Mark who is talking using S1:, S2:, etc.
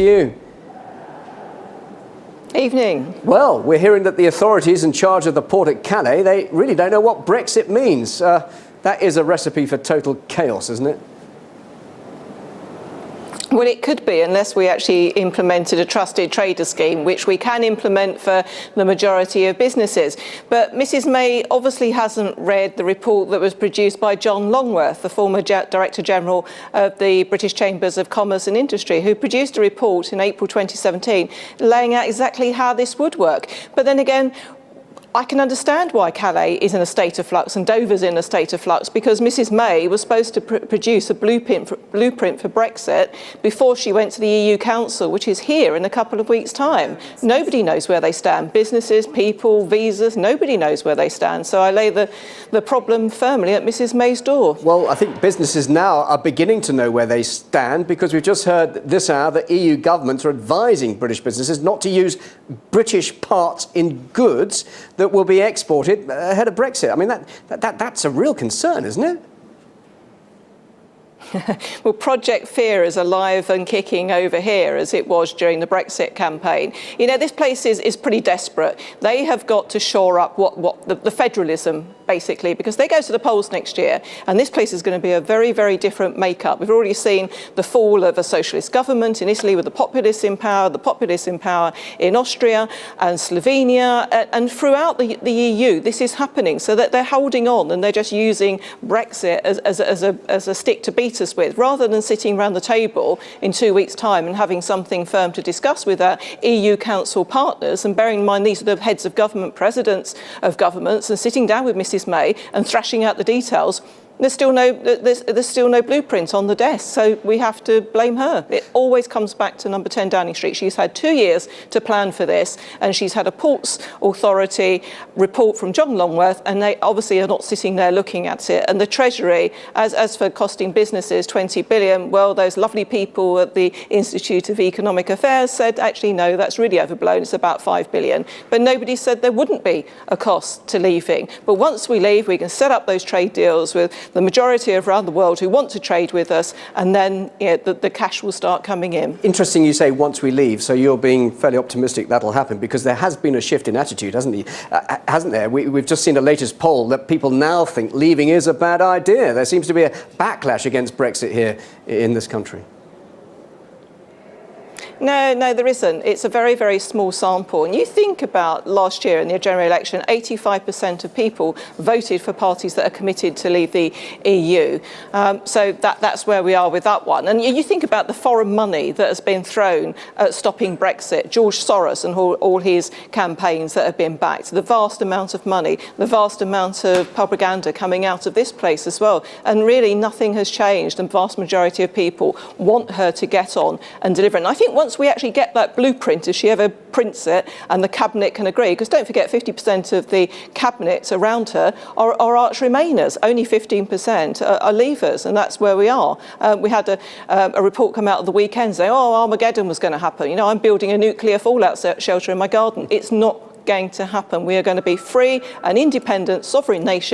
S1: You.
S2: Evening.
S1: Well, we're hearing that the authorities in charge of the port at Calais, they really don't know what Brexit means. That is a recipe for total chaos, isn't it?
S2: Well, it could be, unless we actually implemented a trusted trader scheme, which we can implement for the majority of businesses. But Mrs May obviously hasn't read the report that was produced by John Longworth, the former Director General of the British Chambers of Commerce and Industry, who produced a report in April 2017 laying out exactly how this would work. But then again, I can understand why Calais is in a state of flux and Dover's in a state of flux, because Mrs May was supposed to produce a blueprint for Brexit before she went to the EU Council, which is here in a couple of weeks' time. Nobody knows where they stand. Businesses, people, visas, nobody knows where they stand. So I lay the problem firmly at Mrs May's door.
S1: Well, I think businesses now are beginning to know where they stand, because we've just heard this hour that EU governments are advising British businesses not to use British parts in goods that will be exported ahead of Brexit. I mean, that's a real concern, isn't it?
S2: Well, Project Fear is alive and kicking over here, as it was during the Brexit campaign. You know, this place is pretty desperate. They have got to shore up the federalism, basically, because they go to the polls next year, and this place is going to be a very, very different makeup. We've already seen the fall of a socialist government in Italy with the populists in power in Austria and Slovenia, and throughout the EU, this is happening, so that they're holding on and they're just using Brexit as a stick to beat us with, rather than sitting around the table in 2 weeks' time and having something firm to discuss with our EU Council partners. And bearing in mind, these are the heads of government, presidents of governments, and sitting down with Mrs May and thrashing out the details. There's still no blueprint on the desk, so we have to blame her. It always comes back to number 10 Downing Street. She's had 2 years to plan for this, and she's had a Ports Authority report from John Longworth, and they obviously are not sitting there looking at it. And the Treasury, as for costing businesses 20 billion, well, those lovely people at the Institute of Economic Affairs said, actually, no, that's really overblown. It's about 5 billion. But nobody said there wouldn't be a cost to leaving. But once we leave, we can set up those trade deals with the majority around the world who want to trade with us, and then the cash will start coming in.
S1: Interesting you say once we leave, so you're being fairly optimistic that'll happen, because there has been a shift in attitude, hasn't there? We've just seen the latest poll that people now think leaving is a bad idea. There seems to be a backlash against Brexit here in this country.
S2: No, there isn't. It's a very, very small sample. And you think about last year in the general election, 85% of people voted for parties that are committed to leave the EU. So that's where we are with that one. And you think about the foreign money that has been thrown at stopping Brexit, George Soros and all his campaigns that have been backed, the vast amount of money, the vast amount of propaganda coming out of this place as well. And really nothing has changed. The vast majority of people want her to get on and deliver. And I think once we actually get that blueprint, if she ever prints it, and the cabinet can agree, because don't forget 50% of the cabinet around her are arch remainers, only 15% are leavers, and that's where we are. We had a report come out of the weekend saying, oh, Armageddon was going to happen. You know, I'm building a nuclear fallout shelter in my garden. It's not going to happen. We are going to be free and independent sovereign nation.